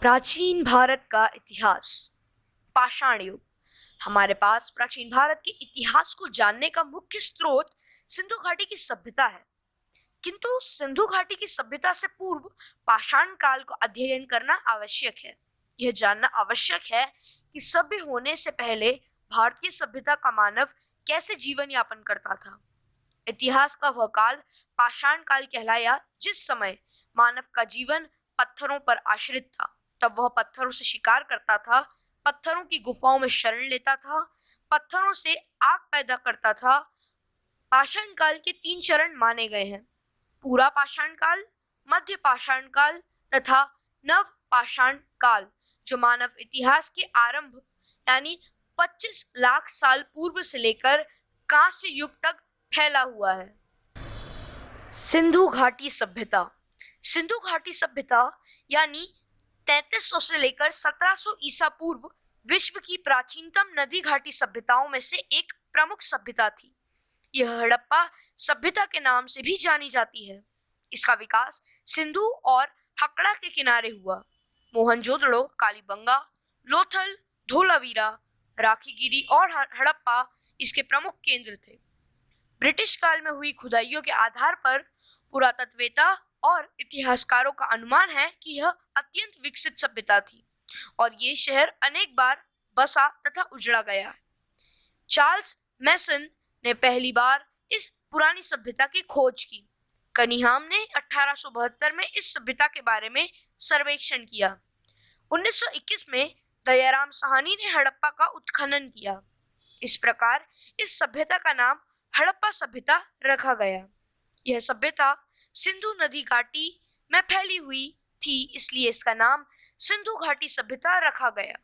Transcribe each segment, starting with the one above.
प्राचीन भारत का इतिहास। पाषाण युग। हमारे पास प्राचीन भारत के इतिहास को जानने का मुख्य स्रोत सिंधु घाटी की सभ्यता है। किंतु सिंधु घाटी की सभ्यता से पूर्व पाषाण काल को अध्ययन करना आवश्यक है। यह जानना आवश्यक है कि सभ्य होने से पहले भारतीय सभ्यता का मानव कैसे जीवन यापन करता था। इतिहास का वह काल पाषाण काल कहलाया, जिस समय मानव का जीवन पत्थरों पर आश्रित था। तब वह पत्थरों से शिकार करता था, पत्थरों की गुफाओं में शरण लेता था, पत्थरों से आग पैदा करता था। पाषाण काल के 3 चरण माने गए हैं: पूरा पाषाण काल, मध्य पाषाण काल तथा नव पाषाण काल, जो मानव इतिहास के आरंभ यानी 25 लाख साल पूर्व से लेकर कांस्य युग तक फैला हुआ है। सिंधु घाटी सभ्यता। सिंधु घाटी सभ्यता यानी 3300 से लेकर 1700 ईसा पूर्व विश्व की प्राचीनतम नदी घाटी सभ्यताओं में से एक प्रमुख सभ्यता थी। यह हड़प्पा सभ्यता के नाम से भी जानी जाती है। इसका विकास सिंधु और हकड़ा के किनारे हुआ। मोहनजोदड़ो, कालीबंगा, लोथल, धोलावीरा, राखीगिरी और हड़प्पा इसके प्रमुख केंद्र थे। ब्रिटिश काल में हुई खुदाइयों के आधार पर पुरातत्ववेता और इतिहासकारों का अनुमान है कि यह अत्यंत विकसित सभ्यता थी और ये शहर अनेक बार बसा तथा उजड़ा गया। चार्ल्स मैसन ने पहली बार इस पुरानी सभ्यता की खोज की। कनिहाम ने 1872 में इस सभ्यता के बारे में सर्वेक्षण किया। 1921 में दयाराम साहनी ने हड़प्पा का उत्खनन किया। इस प्रकार इस सभ्यता का नाम हड़प्पा सभ्यता रखा गया। यह सभ्यता सिंधु नदी घाटी में फैली हुई थी, इसलिए इसका नाम सिंधु घाटी सभ्यता रखा गया।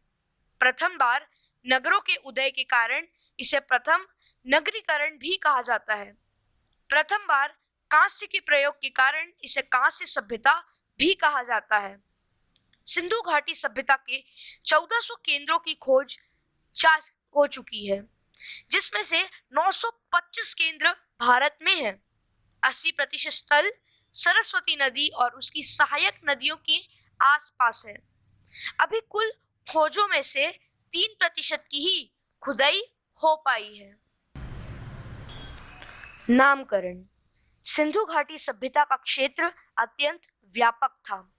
प्रथम बार नगरों के उदय के कारण इसे प्रथम नगरीकरण भी कहा जाता है। प्रथम बार कांस्य के प्रयोग के कारण इसे कांस्य सभ्यता भी कहा जाता है। सिंधु घाटी सभ्यता के 1400 केंद्रों की खोज हो चुकी है, जिसमें से 925 केंद्र भारत में हैं। 80% स्थल सरस्वती नदी और उसकी सहायक नदियों के आसपास है। अभी कुल खोजों में से 3% की ही खुदाई हो पाई है। नामकरण। सिंधु घाटी सभ्यता का क्षेत्र अत्यंत व्यापक था।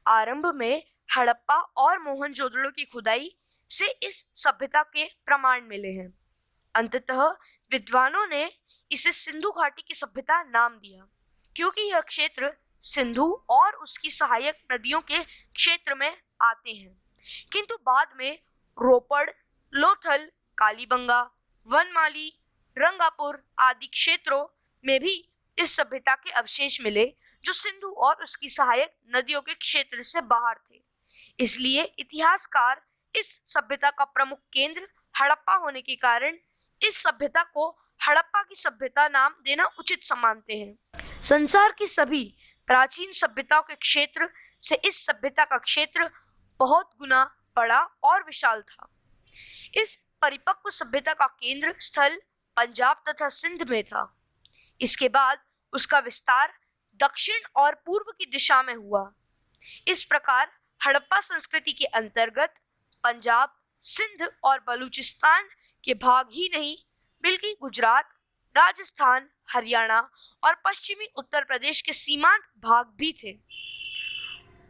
आरंभ में हड़प्पा और मोहनजोदड़ो की खुदाई से इस सभ्यता के प्रमाण मिले हैं। अंततः विद्वानों ने इसे सिंधु घाटी की सभ्यता नाम दिया, क्योंकि यह क्षेत्र सिंधु और उसकी सहायक नदियों के क्षेत्र में आते हैं। किंतु बाद में रोपड़, लोथल, कालीबंगा, वनमाली, रंगापुर आदि क्षेत्रों में भी इस सभ्यता के अवशेष मिले, जो सिंधु और उसकी सहायक नदियों के क्षेत्र से बाहर थे। इसलिए इतिहासकार इस सभ्यता का प्रमुख केंद्र हड़प्पा होने के कारण इस सभ्यता को हड़प्पा की सभ्यता नाम देना उचित समझते हैं। संसार की सभी प्राचीन सभ्यताओं के क्षेत्र से इस सभ्यता का क्षेत्र बहुत गुना बड़ा और विशाल था। इस परिपक्व सभ्यता का केंद्र स्थल पंजाब तथा सिंध में था। इसके बाद उसका विस्तार दक्षिण और पूर्व की दिशा में हुआ। इस प्रकार हड़प्पा संस्कृति के अंतर्गत पंजाब, सिंध और बलूचिस्तान के भाग ही नहीं, बल्कि गुजरात, राजस्थान, हरियाणा और पश्चिमी उत्तर प्रदेश के सीमांत भाग भी थे।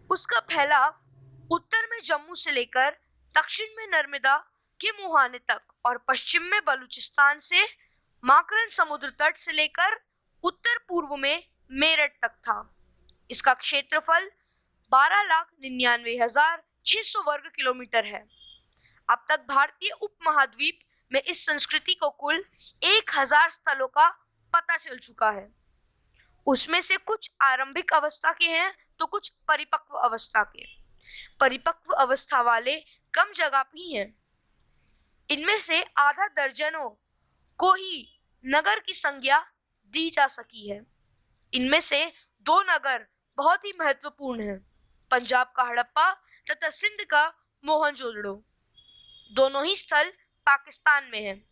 उसका फैलाव उत्तर में जम्मू से लेकर दक्षिण में नर्मदा के मुहाने तक और पश्चिम में बलूचिस्तान से माकरन समुद्र तट से लेकर उत्तर पूर्व में मेरठ तक था। इसका क्षेत्रफल 12,99,600 वर्ग किलोमीटर है। अब तक भारतीय उपमहाद्वीप में इस संस्कृति को कुल 1000 स्थलों का पता चल चुका है। उसमें से कुछ आरंभिक अवस्था के हैं तो कुछ परिपक्व अवस्था के। परिपक्व अवस्था वाले कम जगह भी हैं। इनमें से आधा दर्जनों को ही नगर की संज्ञा दी जा सकी है। इनमें से 2 नगर बहुत ही महत्वपूर्ण हैं: पंजाब का हड़प्पा तथा सिंध का मोहनजोदड़ो। दोनों ही स्थल पाकिस्तान में हैं।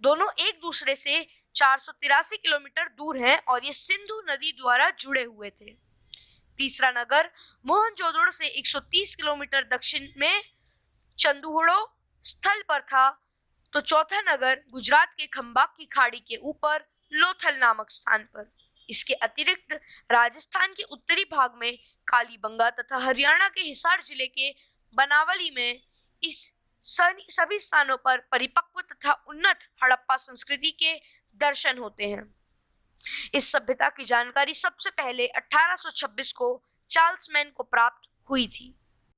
दोनों एक दूसरे से 483 किलोमीटर दूर हैं और ये सिंधु नदी द्वारा जुड़े हुए थे। तीसरा नगर मोहनजोदड़ो से 130 किलोमीटर दक्षिण में चंदुहड़ो स्थल पर था, तो चौथा नगर गुजरात के खंबात की खाड़ी के ऊपर लोथल नामक स्थान पर। इसके अतिरिक्त राजस्थान के उत्तरी भाग में कालीबंगा तथा हरियाणा के हिसार जिले के बनावली में इस सभी स्थानों पर परिपक्व तथा उन्नत हड़प्पा संस्कृति के दर्शन होते हैं। इस सभ्यता की जानकारी सबसे पहले 1826 को चार्ल्स मैन को प्राप्त हुई थी।